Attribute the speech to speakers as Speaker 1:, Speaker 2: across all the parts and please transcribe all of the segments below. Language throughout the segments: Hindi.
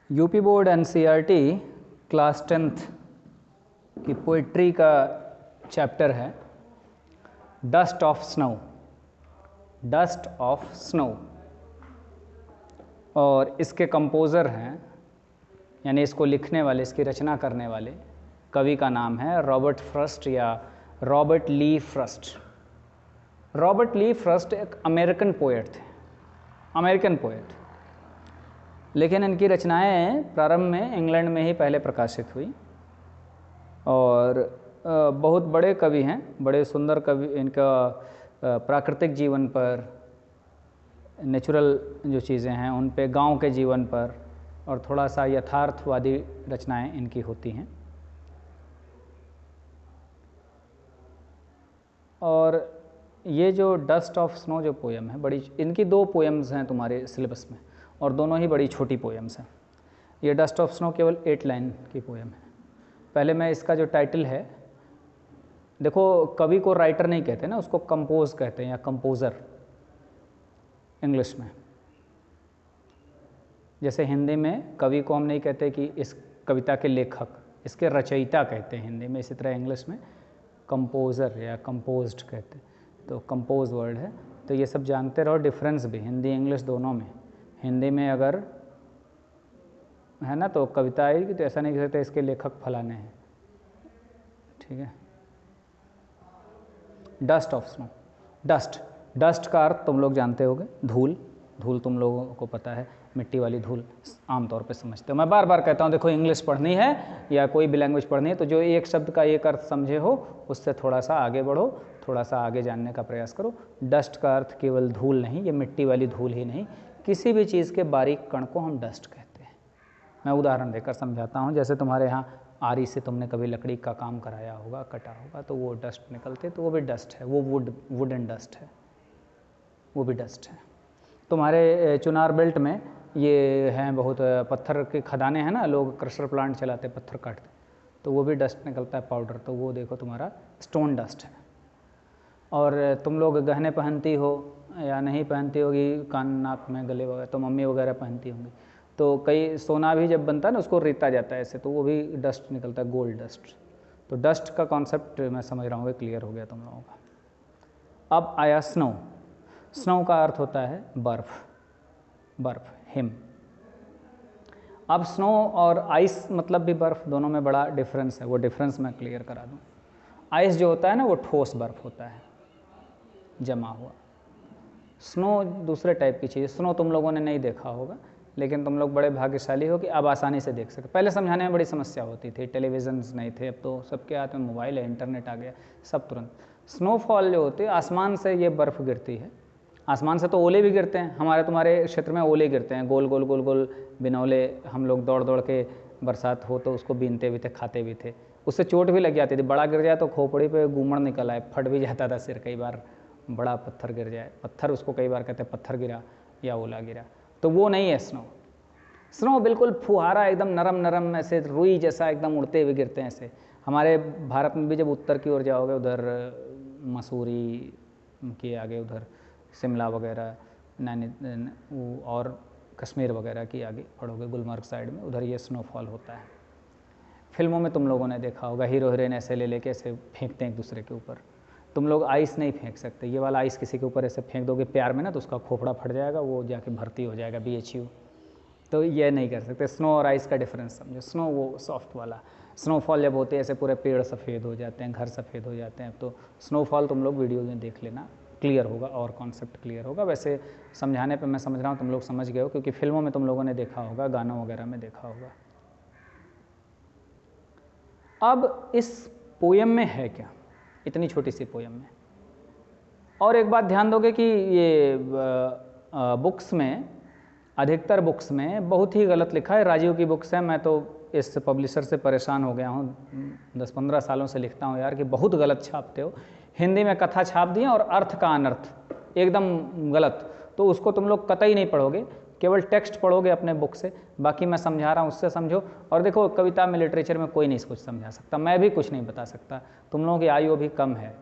Speaker 1: UP board NCERT class 10th की पोइट्री का चैप्टर है dust of snow. Dust of snow और इसके कंपोज़र हैं, यानी इसको लिखने वाले, इसकी रचना करने वाले कवि का नाम है रॉबर्ट फ्रस्ट या रॉबर्ट ली फ्रस्ट। रॉबर्ट ली फ्रस्ट एक अमेरिकन पोएट थे, अमेरिकन पोएट, लेकिन इनकी रचनाएं प्रारंभ में इंग्लैंड में ही पहले प्रकाशित हुई और बहुत बड़े कवि हैं, बड़े सुंदर कवि। इनका प्राकृतिक जीवन पर, नेचुरल जो चीज़ें हैं उन पे, गांव के जीवन पर और थोड़ा सा यथार्थवादी रचनाएं इनकी होती हैं। और ये जो डस्ट ऑफ स्नो जो पोएम है, बड़ी, इनकी दो पोएम्स हैं तुम्हारे सिलेबस में और दोनों ही बड़ी छोटी पोएम्स हैं। ये डस्ट ऑफ स्नो केवल 8 लाइन की पोएम है। पहले मैं इसका जो टाइटल है, देखो कवि को राइटर नहीं कहते ना, उसको कंपोज कहते हैं या कंपोज़र इंग्लिश में। जैसे हिंदी में कवि को हम नहीं कहते कि इस कविता के लेखक, इसके रचयिता कहते हैं हिंदी में, इसी तरह इंग्लिश में कंपोज़र या कंपोज्ड कहते हैं, तो कंपोज वर्ड है। तो ये सब जानते रहो, डिफरेंस भी हिंदी इंग्लिश दोनों में। हिंदी में अगर है ना तो कविता आएगी तो ऐसा नहीं कह सकते इसके लेखक फलाने हैं, ठीक है। Dust of snow, dust, dust का अर्थ तुम लोग जानते होगे, धूल। धूल तुम लोगों को पता है, मिट्टी वाली धूल आमतौर पे समझते हो। मैं बार बार कहता हूँ, देखो इंग्लिश पढ़नी है या कोई भी लैंग्वेज पढ़नी है तो जो एक शब्द का एक अर्थ समझे हो उससे थोड़ा सा आगे बढ़ो, थोड़ा सा आगे जानने का प्रयास करो। डस्ट का अर्थ केवल धूल नहीं, ये मिट्टी वाली धूल ही नहीं, किसी भी चीज़ के बारीक कण को हम डस्ट कहते हैं। मैं उदाहरण देकर समझाता हूँ। जैसे तुम्हारे यहाँ आरी से तुमने कभी लकड़ी का काम कराया होगा, कटा होगा, तो वो डस्ट निकलते, तो वो भी डस्ट है, वो वुड एंड डस्ट है, वो भी डस्ट है। तुम्हारे चुनार बेल्ट में ये हैं बहुत पत्थर के खदाने हैं ना, लोग क्रशर प्लांट चलाते, पत्थर काटते, तो वो भी डस्ट निकलता है, पाउडर, तो वो देखो तुम्हारा स्टोन डस्ट है। और तुम लोग गहने पहनती हो या नहीं पहनती होगी, कान नाक में गले वगैरह, तो मम्मी वगैरह पहनती होंगी, तो कई सोना भी जब बनता है ना उसको रीता जाता है ऐसे, तो वो भी डस्ट निकलता है, गोल्ड डस्ट। तो डस्ट का कॉन्सेप्ट मैं समझ रहा हूँ क्लियर हो गया तुम लोगों का। अब आया स्नो। स्नो का अर्थ होता है बर्फ़, बर्फ़, हिम। अब स्नो और आइस मतलब भी बर्फ़, दोनों में बड़ा डिफरेंस है, वो डिफरेंस मैं क्लियर करा दूँ। आइस जो होता है ना वो ठोस बर्फ़ होता है, जमा हुआ। स्नो दूसरे टाइप की चीज़। स्नो तुम लोगों ने नहीं देखा होगा, लेकिन तुम लोग बड़े भाग्यशाली हो कि अब आसानी से देख सकते। पहले समझाने में बड़ी समस्या होती थी, टेलीविज़न्स नहीं थे, अब तो सबके हाथ में मोबाइल है, इंटरनेट आ गया, सब तुरंत। स्नोफॉल जो होती है, आसमान से ये बर्फ़ गिरती है। आसमान से तो ओले भी गिरते हैं, हमारे तुम्हारे क्षेत्र में ओले गिरते हैं, गोल गोल गोल गोल बिनौले। हम लोग दौड़ दौड़ के बरसात हो तो उसको बीनते भी थे, खाते भी थे, उससे चोट भी लग जाती थी। बड़ा गिर जाए तो खोपड़ी पे गूमड़ निकल आए, फट भी जाता था सिर कई बार, बड़ा पत्थर गिर जाए, पत्थर उसको कई बार कहते हैं पत्थर गिरा या ओला गिरा, तो वो नहीं है स्नो। स्नो बिल्कुल फुहारा, एकदम नरम नरम, ऐसे रुई जैसा एकदम उड़ते हुए गिरते हैं ऐसे। हमारे भारत में भी जब उत्तर की ओर जाओगे, उधर मसूरी के आगे, उधर शिमला वगैरह, और कश्मीर वगैरह की आगे पढ़ोगे, गुलमर्ग साइड में, उधर ये स्नोफॉल होता है। फिल्मों में तुम लोगों ने देखा होगा, हीरो हीरोइन ऐसे ले लेके ऐसे फेंकते हैं एक दूसरे के ऊपर। तुम लोग आइस नहीं फेंक सकते, ये वाला आइस किसी के ऊपर ऐसे फेंक दोगे प्यार में ना, तो उसका खोपड़ा फट जाएगा, वो जाके भर्ती हो जाएगा BHU, तो ये नहीं कर सकते। स्नो और आइस का डिफरेंस समझो। स्नो वो सॉफ्ट वाला, स्नोफॉल जब होते हैं ऐसे पूरे पेड़ सफ़ेद हो जाते हैं, घर सफ़ेद हो जाते हैं, तो स्नोफॉल तुम लोग वीडियो में देख लेना, क्लियर होगा और कॉन्सेप्ट क्लियर होगा। वैसे समझाने पे मैं समझ रहा हूँ तुम लोग समझ गए हो, क्योंकि फिल्मों में तुम लोगों ने देखा होगा, गानों वगैरह में देखा होगा। अब इस पोएम में है क्या, इतनी छोटी सी पोएम में? और एक बात ध्यान दोगे कि ये बुक्स में, अधिकतर बुक्स में बहुत ही गलत लिखा है। राजीव की बुक्स है, मैं तो इस पब्लिशर से परेशान हो गया हूँ, 10-15 सालों से लिखता हूँ यार, कि बहुत गलत छापते हो। हिंदी में कथा छाप दिए और अर्थ का अनर्थ एकदम गलत, तो उसको तुम लोग कतई नहीं पढ़ोगे, केवल टेक्स्ट पढ़ोगे अपने बुक से। बाकी मैं समझा रहा हूँ उससे समझो। और देखो, कविता में, लिटरेचर में कोई नहीं कुछ समझा सकता, मैं भी कुछ नहीं बता सकता, तुम लोगों की आयु भी कम है,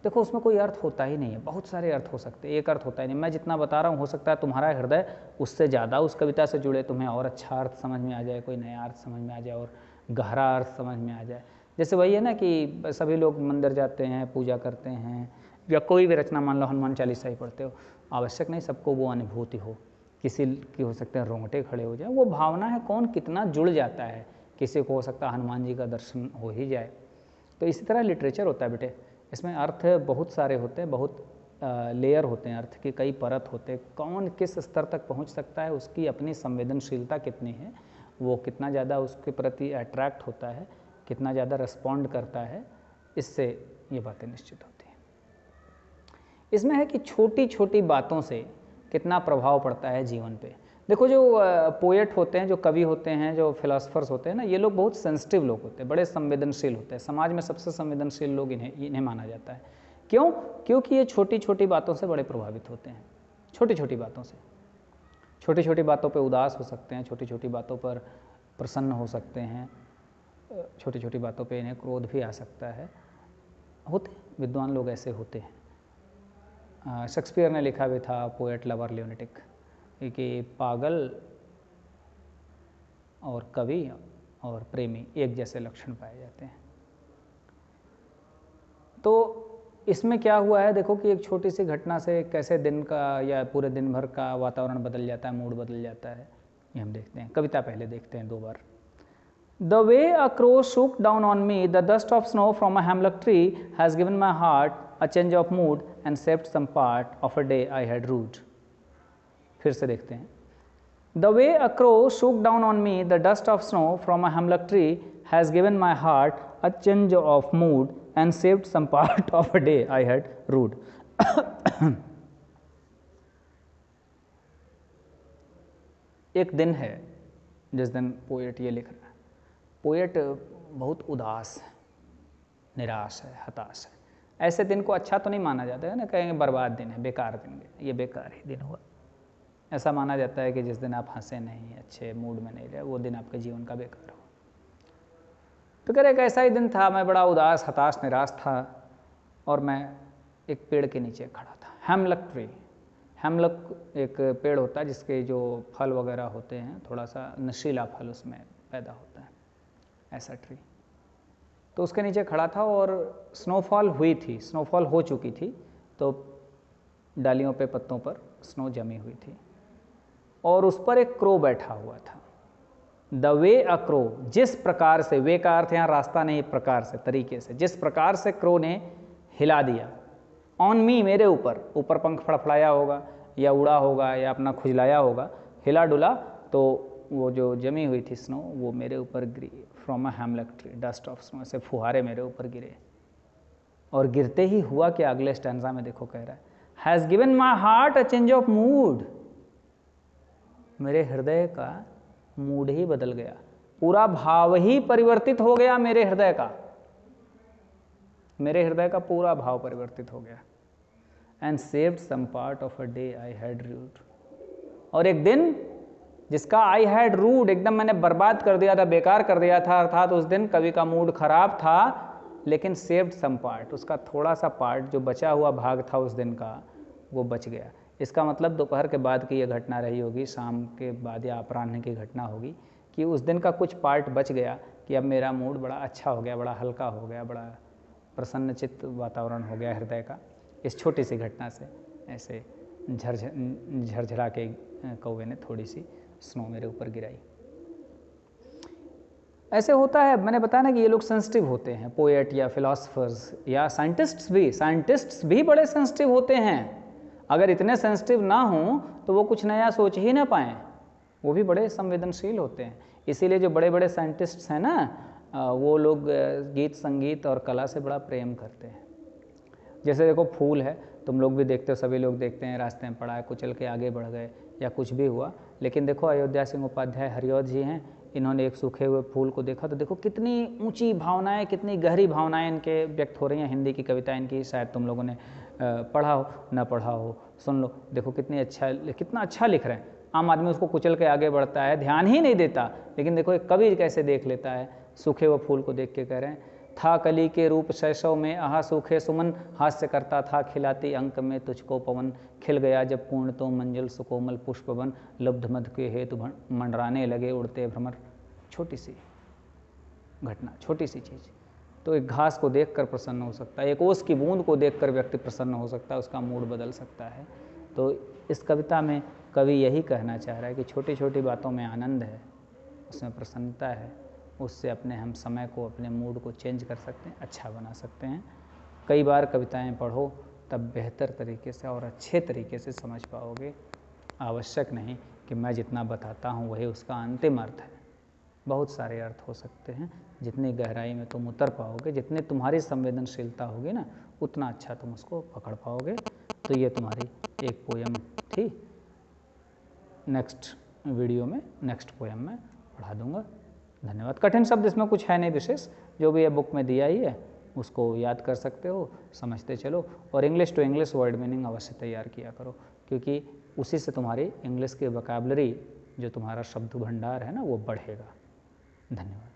Speaker 1: देखो उसमें कोई अर्थ होता ही नहीं है, बहुत सारे अर्थ हो सकते हैं, एक अर्थ होता ही नहीं। मैं जितना बता रहा हूँ हो सकता है तुम्हारा हृदय उससे ज़्यादा उस कविता से जुड़े, तुम्हें और अच्छा अर्थ समझ में आ जाए, कोई नया अर्थ समझ में आ जाए और गहरा अर्थ समझ में आ जाए। जैसे वही है ना कि सभी लोग मंदिर जाते हैं, पूजा करते हैं, या कोई भी रचना, मान लो हनुमान चालीसा ही पढ़ते हो, आवश्यक नहीं सबको वो अनुभूति हो, किसी की हो सकते हैं रोंगटे खड़े हो जाए, वो भावना है कौन कितना जुड़ जाता है, किसी को हो सकता है हनुमान जी का दर्शन हो ही जाए। तो इसी तरह लिटरेचर होता है बेटे, इसमें अर्थ बहुत सारे होते हैं, बहुत लेयर होते हैं, अर्थ के कई परत होते हैं। कौन किस स्तर तक पहुंच सकता है, उसकी अपनी संवेदनशीलता कितनी है, वो कितना ज़्यादा उसके प्रति अट्रैक्ट होता है, कितना ज़्यादा रिस्पॉन्ड करता है, इससे ये बातें निश्चित होती हैं। इसमें है कि छोटी छोटी बातों से कितना प्रभाव पड़ता है जीवन पे। देखो जो पोएट होते हैं, जो कवि होते हैं, जो फिलोसफर्स होते हैं ना, ये लोग बहुत सेंसिटिव लोग होते हैं, बड़े संवेदनशील होते हैं। समाज में सबसे संवेदनशील लोग इन्हें माना जाता है। क्यों? क्योंकि ये छोटी छोटी बातों से बड़े प्रभावित होते हैं। छोटी छोटी बातों से, छोटी छोटी बातों पे उदास हो सकते हैं, छोटी छोटी बातों पर प्रसन्न हो सकते हैं, छोटी छोटी बातों पे इन्हें क्रोध भी आ सकता है। होते विद्वान लोग ऐसे होते हैं। शेक्सपियर ने लिखा भी था, पोएट लवर ल्यूनेटिक, कि पागल और कवि और प्रेमी एक जैसे लक्षण पाए जाते हैं। तो इसमें क्या हुआ है, देखो कि एक छोटी सी घटना से कैसे दिन का या पूरे दिन भर का वातावरण बदल जाता है, मूड बदल जाता है, ये हम देखते हैं। कविता पहले देखते हैं 2 बार। The way a crow shook down on me, the dust of snow from a hemlock tree has given my heart a change of mood and saved some part of a day I had rued. फिर से देखते हैं। The way a crow shook down on me, the dust of snow from a hemlock tree has given my heart a change of mood and saved some part of a day I had rued. एक दिन है जिस दिन पोएट ये लिख रहा है। पोएट बहुत उदास है, निराश है, हताश है। ऐसे दिन को अच्छा तो नहीं माना जाता है ना, कहेंगे बर्बाद दिन है, बेकार दिन है, ये बेकार ही दिन हुआ। ऐसा माना जाता है कि जिस दिन आप हंसे नहीं, अच्छे मूड में नहीं रहे, वो दिन आपके जीवन का बेकार हो। तो कह रहे एक ऐसा ही दिन था, मैं बड़ा उदास, हताश, निराश था और मैं एक पेड़ के नीचे खड़ा था। हेमलक ट्री, हेमलक एक पेड़ होता है जिसके जो फल वगैरह होते हैं, थोड़ा सा नशीला फल उसमें पैदा होता है, ऐसा ट्री। तो उसके नीचे खड़ा था और स्नोफॉल हुई थी, स्नोफॉल हो चुकी थी, तो डालियों पे, पत्तों पर स्नो जमी हुई थी और उस पर एक क्रो बैठा हुआ था। द वे अ क्रो, जिस प्रकार से, वे का अर्थ यहाँ रास्ता नहीं, प्रकार से, तरीके से, जिस प्रकार से क्रो ने हिला दिया, ऑन मी, मेरे ऊपर, ऊपर पंख फड़फड़ाया होगा या उड़ा होगा या अपना खुजलाया होगा, हिला डुला, तो वो जो जमी हुई थी स्नो वो मेरे ऊपर गिरी। From a hemlock tree, dust of snow, से फुहारे मेरे ऊपर गिरे। और गिरते ही हुआ कि अगले स्टैंजा में देखो कह रहा है, has given my heart a change of mood, मेरे हृदय का मूड ही बदल गया, पूरा भाव ही परिवर्तित हो गया मेरे हृदय का, मेरे हृदय का पूरा भाव परिवर्तित हो गया। And saved some part of a day I had rued, और एक दिन जिसका आई हैड रूड, एकदम मैंने बर्बाद कर दिया था, बेकार कर दिया था, अर्थात उस दिन कवि का मूड खराब था, लेकिन सेव्ड सम पार्ट, उसका थोड़ा सा पार्ट जो बचा हुआ भाग था उस दिन का, वो बच गया। इसका मतलब दोपहर के बाद की ये घटना रही होगी, शाम के बाद या अपराह्न की घटना होगी, कि उस दिन का कुछ पार्ट बच गया, कि अब मेरा मूड बड़ा अच्छा हो गया, बड़ा हल्का हो गया, बड़ा प्रसन्नचित्त वातावरण हो गया हृदय का, इस छोटी सी घटना से। ऐसे झरझरा के कौवे ने थोड़ी सी स्नो मेरे ऊपर गिराई। ऐसे होता है, मैंने बताया ना कि ये लोग सेंसिटिव होते हैं, पोएट या फिलोसफर्स या साइंटिस्ट्स भी बड़े सेंसिटिव होते हैं। अगर इतने सेंसिटिव ना हों तो वो कुछ नया सोच ही ना पाएँ, वो भी बड़े संवेदनशील होते हैं। इसीलिए जो बड़े बड़े साइंटिस्ट्स हैं ना, वो लोग गीत संगीत और कला से बड़ा प्रेम करते हैं। जैसे देखो फूल है, तुम लोग भी देखते हो, सभी लोग देखते हैं, रास्ते में पड़ा है, कुचल के आगे बढ़ गए या कुछ भी हुआ, लेकिन देखो अयोध्या सिंह उपाध्याय हरिऔध जी हैं, इन्होंने एक सूखे हुए फूल को देखा तो देखो कितनी ऊंची भावनाएं, कितनी गहरी भावनाएं इनके व्यक्त हो रही हैं। हिंदी की कविता इनकी शायद तुम लोगों ने पढ़ा हो, ना पढ़ा हो, सुन लो, देखो कितना अच्छा लिख रहे हैं। आम आदमी उसको कुचल के आगे बढ़ता है, ध्यान ही नहीं देता, लेकिन देखो एक कवि कैसे देख लेता है, सूखे हुए फूल को देख के कह रहे हैं था कली के रूप शैशव में, आहा सूखे सुमन, हास्य करता था खिलाती अंक में तुझको पवन, खिल गया जब पूर्ण तो मंजिल सुकोमल पुष्पवन, लब्ध मध के हेतु मंडराने लगे उड़ते भ्रमर। छोटी सी घटना, छोटी सी चीज़, तो एक घास को देखकर प्रसन्न हो सकता है, एक ओस की बूंद को देखकर व्यक्ति प्रसन्न हो सकता है, उसका मूड बदल सकता है। तो इस कविता में कवि यही कहना चाह रहा है कि छोटी छोटी बातों में आनंद है, उसमें प्रसन्नता है, उससे अपने हम समय को, अपने मूड को चेंज कर सकते हैं, अच्छा बना सकते हैं। कई बार कविताएं पढ़ो तब बेहतर तरीके से और अच्छे तरीके से समझ पाओगे। आवश्यक नहीं कि मैं जितना बताता हूँ वही उसका अंतिम अर्थ है, बहुत सारे अर्थ हो सकते हैं। जितनी गहराई में तुम उतर पाओगे, जितनी तुम्हारी संवेदनशीलता होगी ना, उतना अच्छा तुम उसको पकड़ पाओगे। तो ये तुम्हारी एक पोयम थी। नेक्स्ट वीडियो में, नेक्स्ट पोयम में पढ़ा दूंगा। धन्यवाद। कठिन शब्द इसमें कुछ है नहीं विशेष, जो भी ये बुक में दिया ही है उसको याद कर सकते हो, समझते चलो। और English to English word meaning अवश्य तैयार किया करो, क्योंकि उसी से तुम्हारी इंग्लिश की वोकैबुलरी, जो तुम्हारा शब्द भंडार है ना, वो बढ़ेगा। धन्यवाद।